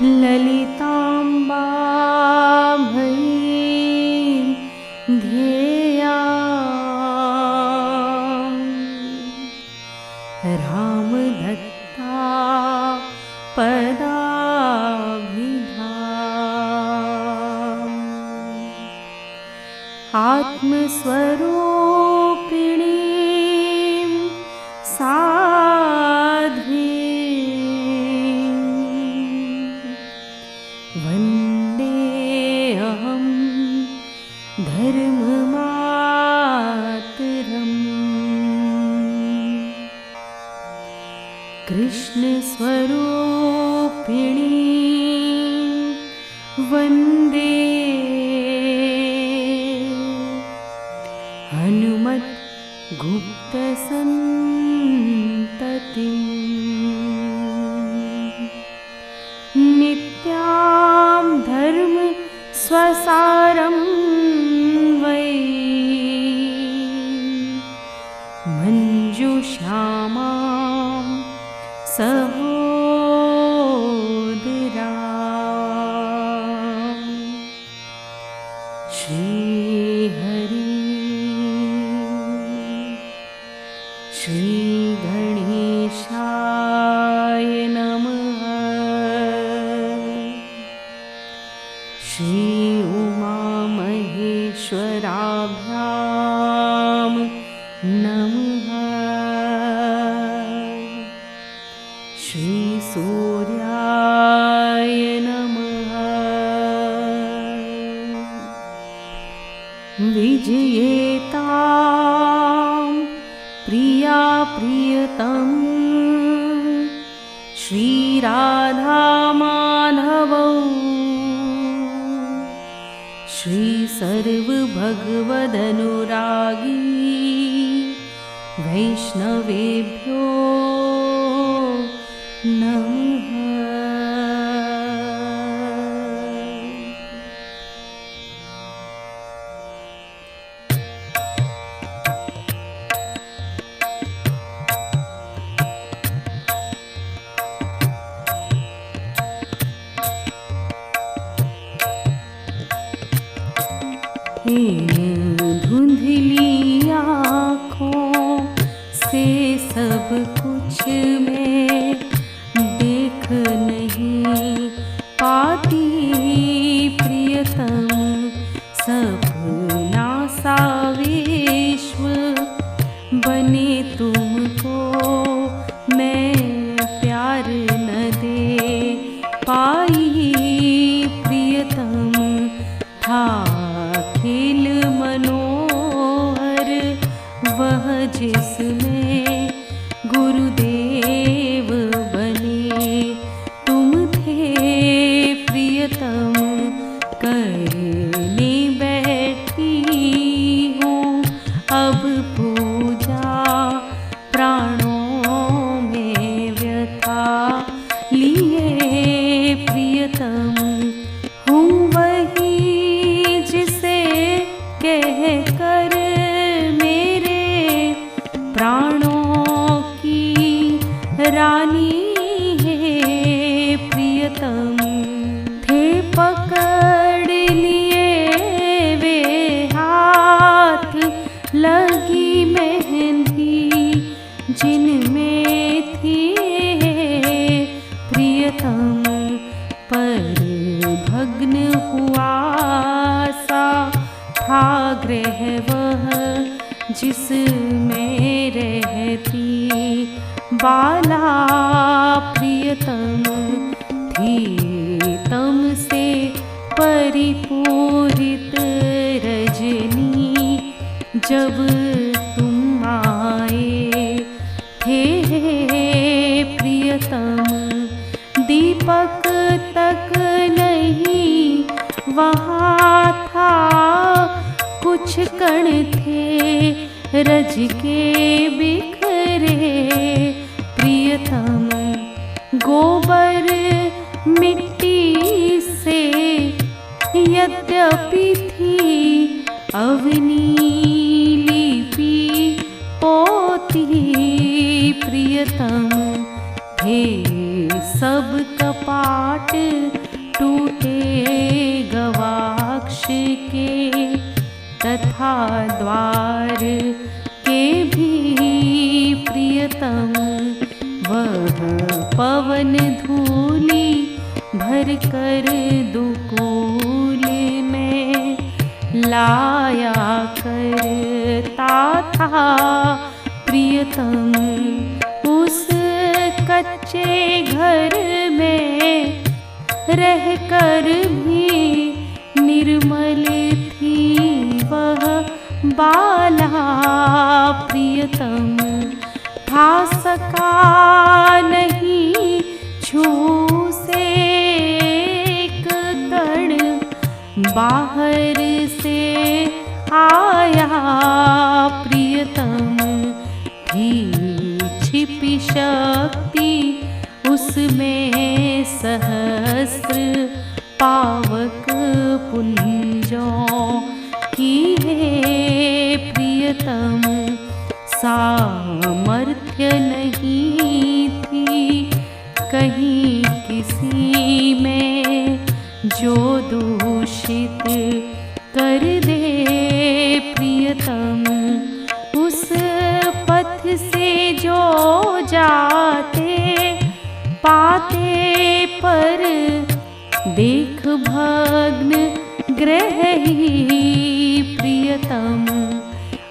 ललिताम्बा भई ध्येया रामदत्ता पदाभिधाम आत्मस्वरूपिणी साध्वी वन्देऽहं धर्ममातरम् कृष्णस्वरूपिणी वन्दे हनुमद्गुप्तसन्ततिम् नित्यां धर्म स्वसारं वै मञ्जुश्यामां सहोदरा श्रीहरि श्रीगणेशाय नमः श्री उमामहेश्वराभ्यां नमः श्री सूर्याय नमः विजयेतां प्रिया प्रियतम श्री राधा माधवौ श्री सर्वभगवदनुरागी वैष्णवेभ्यो नमः। धुंधली आँखों से सब कुछ मैं देख नहीं पाती प्रियतम सपना सा विश्व बने तुमको मैं प्यार न दे पाई प्रियतम था खेल मनोहर वह जिसमें गुरुदेव बने तुम थे प्रियतम करने बैठी हूँ अब पूजा प्राणों में व्यथा लिए प्रियतम हूँ वही कह कर मेरे प्राणों की रानी है प्रियतम थे पकड़ लिए वे हाथ लगी मेहंदी जिनमें थी प्रियतम पर भग्न हुआ सा था गृह वह जिसमें रहती बाला प्रियतम थी तम से परिपूरित रजनी जब तुम आए थे प्रियतम दीपक तक नहीं वहाँ था कुछ कण थे रज के बिखरे प्रियतम गोबर मिट्टी से यद्यपि थी अवनी लिपि पोती प्रियतम थे सब कपाट टूटे गवाक्ष के, तथा द्वार के भी प्रियतम। वह पवन धूलि भर कर दुकूल में लाया करता था प्रियतम। उस कच्चे घर में रहकर भी निर्मल थी वह बाला प्रियतम। था सका नहीं छू से एक कण, बाहर से आया प्रियतम। थी छिपी शक्ति उसमें सहस्र पावक पुंजों की है प्रियतम। सामर्थ्य नहीं थी कहीं किसी में जो दूषित कर दे प्रियतम। उस पथ से जो जाते पाते पर देख भग्न ग्रह ही प्रियतम।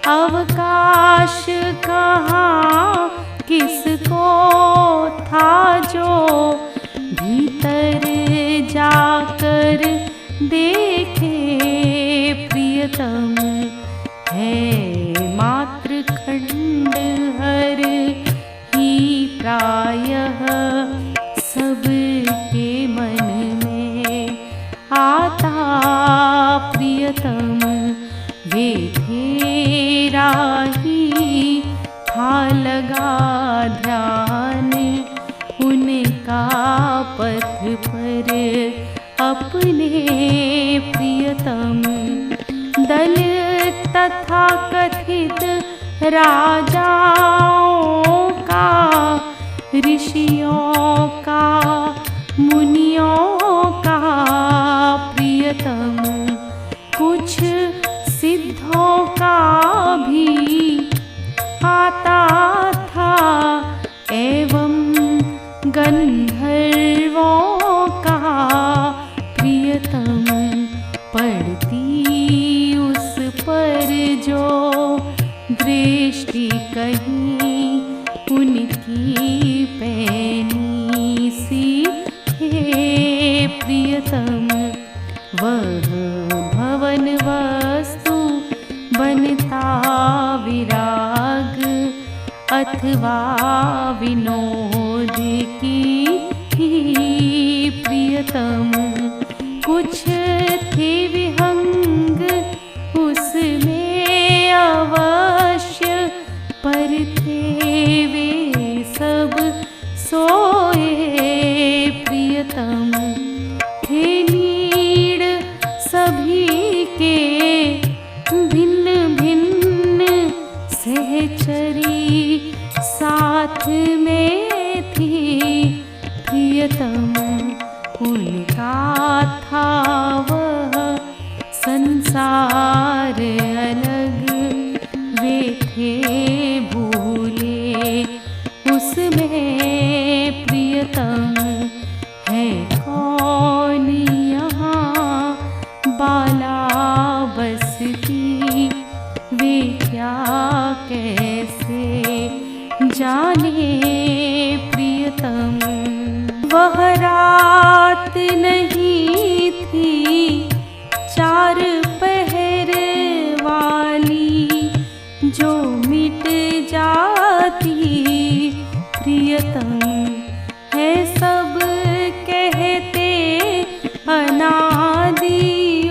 अवकाश कहाँ किसको था जो भीतर जाकर देखे प्रियतम। है मात्र खंड हर ही प्रायः सबके मन में आता प्रियतम। वे तेरा ही था लगा ध्यान उनका पथ पर अपने प्रियतम। दल तथा कथित राजाओं का, ऋषियों का, मुनियों का प्रियतम। कुछ सिद्धों का भी आता था एवं गंधर्वों का प्रियतम। पड़ती उस पर जो दृष्टि कहीं उनकी पैनी सी है प्रियतम। वह भवन वस्तु बनता विराग अथवा विनोद की ही प्रियतम। कुछ थे विहंग उसमें अवश्य, पर थे वे सब सोए प्रियतम। थे नीड़ सभी के भिन्न भिन्न सहचरी साथ में थी प्रियतम। उनका था वह संसार अलग, वे थे भूले उसमें प्रियतम। है कौन यहाँ बाला बसती, वे क्या कैसे जाने प्रियतम। वह रात नहीं थी चार पहर वाली जो मिट जाती प्रियतम। है सब कहते अनादि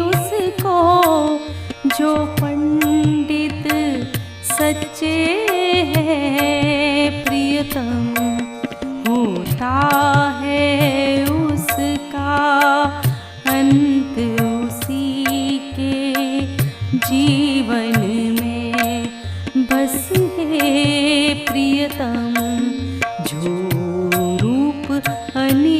उसको, जो पंडित सच्चे हैं प्रियतम। होता है उसका अंत उसी के जीवन में बस है प्रियतम। जो रूप अनि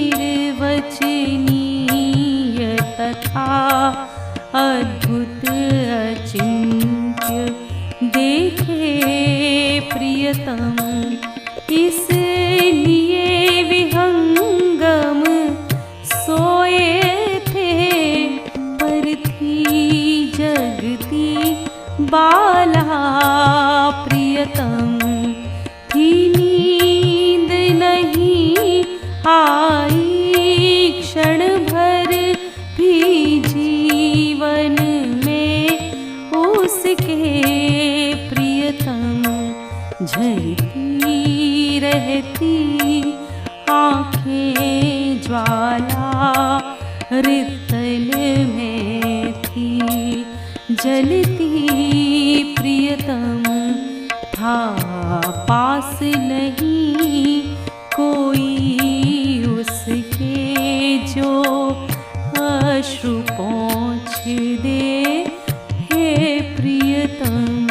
प्रियतम। इसलिए विहंगम सोए थे, पर थी जगती बाला प्रियतम। थी नींद नहीं आई क्षण भर भी जीवन में उसके प्रियतम। झलती रहती आँखें ज्वाला रितल में थी, जलती प्रियतम। था पास नहीं कोई उसके जो अश्रु पोंछ दे, हे प्रियतम।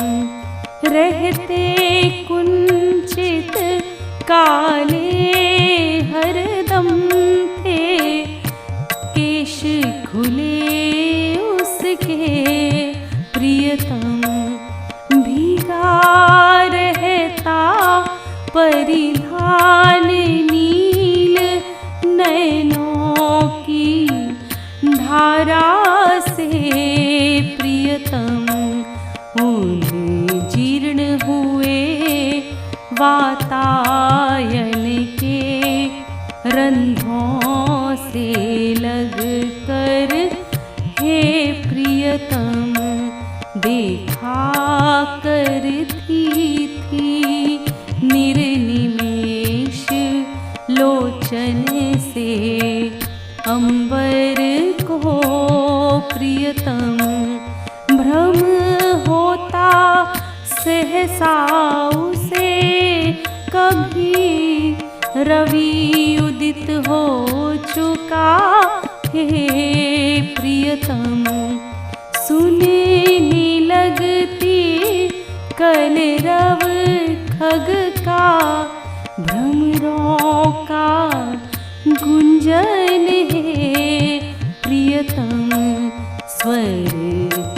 रहते कुंचित काले हरदम थे, केश खुले उसके प्रियतम। भीगा रहता परिधान नील नयनों की धारा से प्रियतम। उन जीर्ण हुए वातायन के रंध्रों से लग कर, हे प्रियतम। देखा करती थी निर्निमेष लोचन से अंबर को प्रियतम। भ्रम होता सहसा उसे कभी, रवि उदित हो चुका, हे प्रियतम। सुनने लगती कलरव खग का, भ्रमरों का गुंजन है प्रियतम। स्वर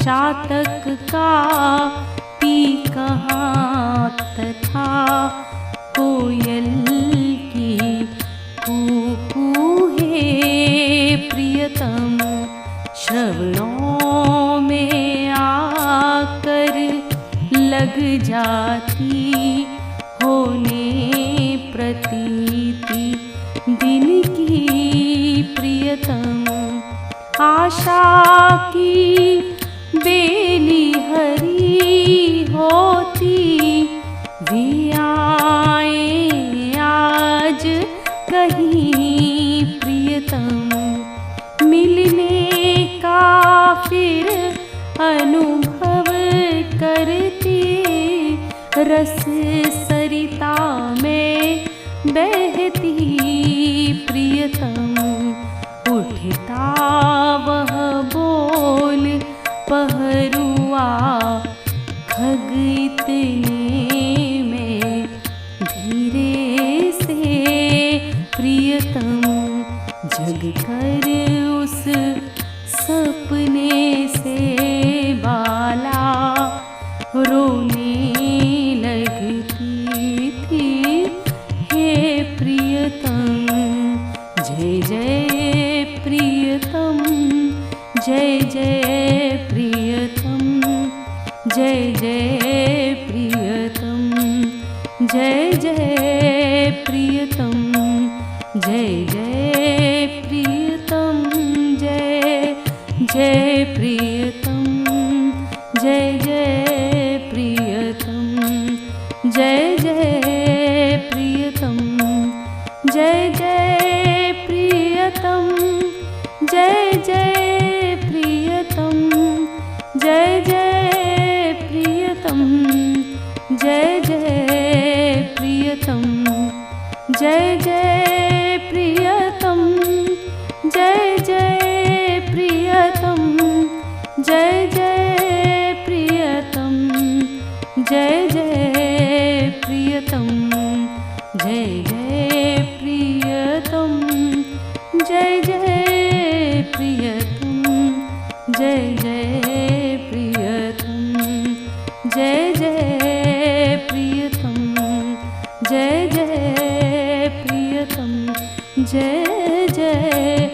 चातक का पी कहाँ तथा कोयल की कूकू है प्रियतम। श्रवणों में आकर लग जाती होने प्रतीति दिन की प्रियतम। आशा की बेली हरी होती, वे आए आज कहीं प्रियतम। मिलने का फिर अनुभव करती, रस सरिता में बहती प्रियतम। उठता वह बोल पहरुआ खग इतने में धीरे से प्रियतम। जग कर उस सपने से बाला रोने लगती थी, हे प्रियतम। जय जय प्रियतम, जय जय प्रियतम, जय जय प्रियतम, जय जय प्रियतम, जय जय प्रियतम, जय जय प्रियतम, जय जय प्रियतम, जय जय प्रियतम, जय जय प्रियतम, जय जय प्रियतम, जय जय प्रियतम, जय जय प्रियतम, जय जय प्रियतम, जय जय प्रियतम, जय जय प्रियतम, जय जय प्रियतम, जय जय प्रियतम, जय जय प्रियतम, जय जय प्रियतम, जय जय प्रियतम। प्रियतम जय जय